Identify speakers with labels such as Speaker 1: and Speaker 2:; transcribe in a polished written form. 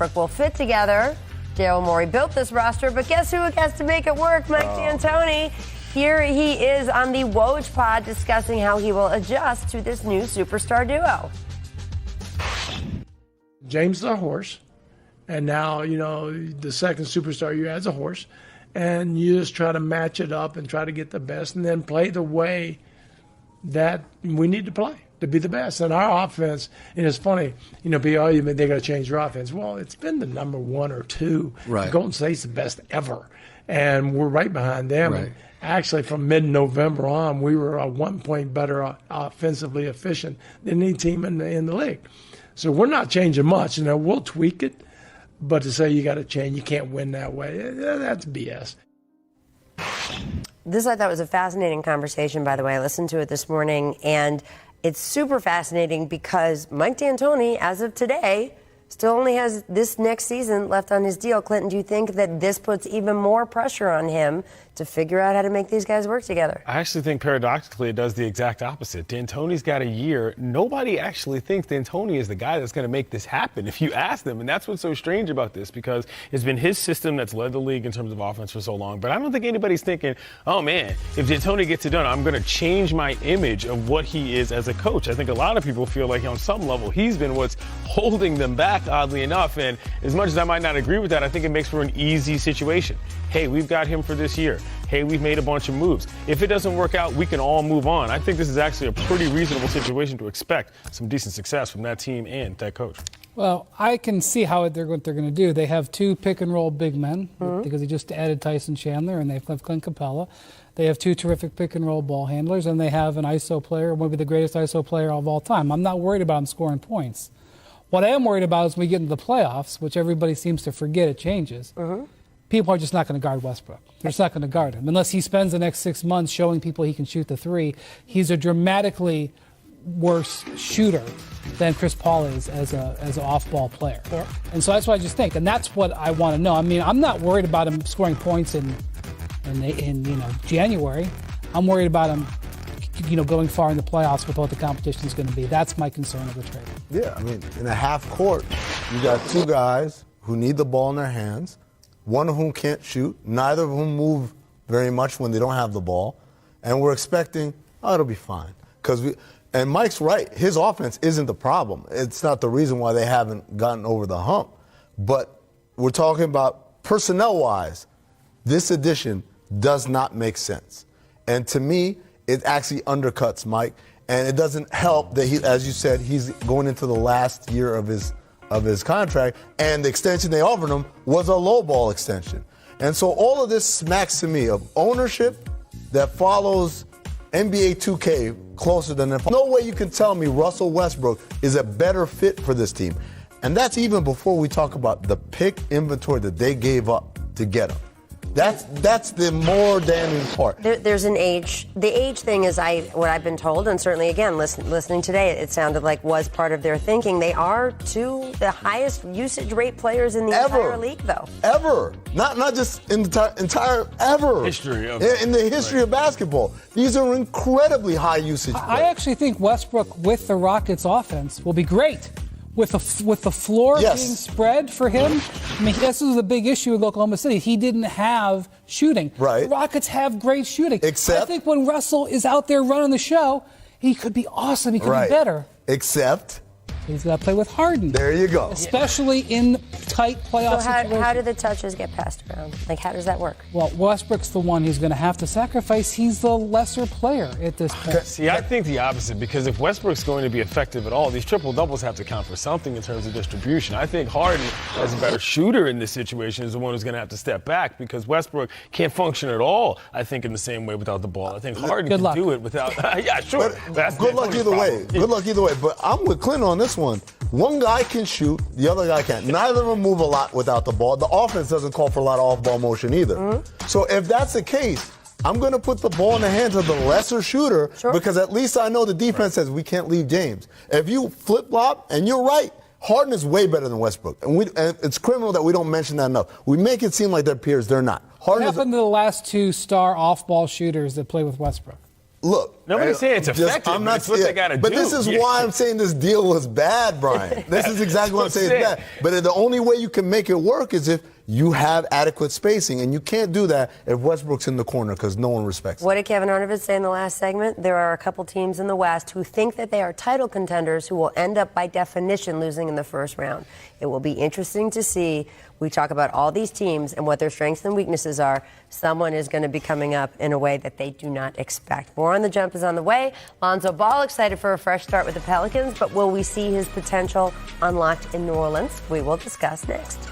Speaker 1: Westbrook will fit together. Daryl Morey built this roster, but guess who has to make it work? Mike D'Antoni. Here he is on the Woj pod discussing how he will adjust to this new superstar duo.
Speaker 2: James is a horse, and now, the second superstar you add is a horse, and you just try to match it up and try to get the best and then play the way that we need to play to be the best. And our offense, and it's funny, they got to change their offense. Well, it's been the number one or two.
Speaker 3: Right.
Speaker 2: Golden State's the best ever, and we're right behind them.
Speaker 3: Right.
Speaker 2: Actually, from mid-November on, we were 1 point better offensively efficient than any team in the league. So we're not changing much. We'll tweak it, but to say you got to change, you can't win that way, that's BS.
Speaker 1: This I thought was a fascinating conversation, by the way. I listened to it this morning, and it's super fascinating because Mike D'Antoni, as of today, still only has this next season left on his deal. Clinton, do you think that this puts even more pressure on him to figure out how to make these guys work together?
Speaker 4: I actually think paradoxically it does the exact opposite. D'Antoni's got a year. Nobody actually thinks D'Antoni is the guy that's going to make this happen if you ask them. And that's what's so strange about this, because it's been his system that's led the league in terms of offense for so long. But I don't think anybody's thinking, oh man, if D'Antoni gets it done, I'm going to change my image of what he is as a coach. I think a lot of people feel like on some level he's been what's holding them back, oddly enough. And as much as I might not agree with that, I think it makes for an easy situation. Hey, we've got him for this year. Hey, we've made a bunch of moves. If it doesn't work out, we can all move on. I think this is actually a pretty reasonable situation to expect some decent success from that team and that coach.
Speaker 5: Well, I can see what they're going to do. They have two pick-and-roll big men because they just added Tyson Chandler, and they have Clint Capella. They have two terrific pick-and-roll ball handlers, and they have an ISO player, maybe the greatest ISO player of all time. I'm not worried about him scoring points. What I am worried about is when we get into the playoffs, which everybody seems to forget it changes. People are just not going to guard Westbrook. They're just not going to guard him. Unless he spends the next 6 months showing people he can shoot the three, he's a dramatically worse shooter than Chris Paul is as an off-ball player. Yeah. And so that's what I just think. And that's what I want to know. I mean, I'm not worried about him scoring points in January. I'm worried about him going far in the playoffs with what the competition is going to be. That's my concern of the trade.
Speaker 3: Yeah, I mean, in a half court, you got two guys who need the ball in their hands, one of whom can't shoot, neither of whom move very much when they don't have the ball, and we're expecting, it'll be fine. And Mike's right, his offense isn't the problem. It's not the reason why they haven't gotten over the hump. But we're talking about personnel-wise, this addition does not make sense. And to me, it actually undercuts Mike, and it doesn't help that he, as you said, he's going into the last year of his contract, and the extension they offered him was a lowball extension. And so all of this smacks to me of ownership that follows NBA 2K closer than them. No way you can tell me Russell Westbrook is a better fit for this team. And that's even before we talk about the pick inventory that they gave up to get him. That's the more damning part.
Speaker 1: There's an age. The age thing is what I've been told, and certainly again listening today, it sounded like was part of their thinking. They are two the highest usage rate players in the entire league, though.
Speaker 3: Ever, not just in the entire ever
Speaker 4: history of
Speaker 3: in the history of basketball. These are incredibly high usage players.
Speaker 5: I actually think Westbrook with the Rockets offense will be great. With the floor being spread for him, I mean, this was a big issue with Oklahoma City. He didn't have shooting.
Speaker 3: Right.
Speaker 5: The Rockets have great shooting.
Speaker 3: Except,
Speaker 5: I think when Russell is out there running the show, he could be awesome. He could be better.
Speaker 3: Except
Speaker 5: he's got to play with Harden.
Speaker 3: There you go.
Speaker 5: Especially in tight playoff situations.
Speaker 1: So how do the touches get passed around? Like, how does that work?
Speaker 5: Well, Westbrook's the one who's going to have to sacrifice. He's the lesser player at this point.
Speaker 4: See, I think the opposite, because if Westbrook's going to be effective at all, these triple-doubles have to count for something in terms of distribution. I think Harden, as a better shooter in this situation, is the one who's going to have to step back, because Westbrook can't function at all, I think, in the same way without the ball. I think Harden can do it without yeah, sure.
Speaker 3: Good luck either way. Good luck either way. But I'm with Clinton on this one. One guy can shoot, the other guy can't. Neither of them move a lot without the ball. The offense doesn't call for a lot of off-ball motion either. So if that's the case, I'm going to put the ball in the hands of the lesser shooter because at least I know the defense says we can't leave James. If you flip-flop, and you're right, Harden is way better than Westbrook. And it's criminal that we don't mention that enough. We make it seem like they're peers. They're not.
Speaker 5: What happened to the last two star off-ball shooters that play with Westbrook?
Speaker 3: Look,
Speaker 4: Nobody's saying it's effective.
Speaker 3: I'm not
Speaker 4: it's what they got to do.
Speaker 3: But this is why I'm saying this deal was bad, Brian. This is exactly what I'm saying. It's bad. But the only way you can make it work is if you have adequate spacing, and you can't do that if Westbrook's in the corner because no one respects him.
Speaker 1: What did Kevin Arnovitz say in the last segment? There are a couple teams in the West who think that they are title contenders who will end up by definition losing in the first round. It will be interesting to see. We talk about all these teams and what their strengths and weaknesses are. Someone is going to be coming up in a way that they do not expect. More on the Jump is on the way. Lonzo Ball excited for a fresh start with the Pelicans, but will we see his potential unlocked in New Orleans? We will discuss next.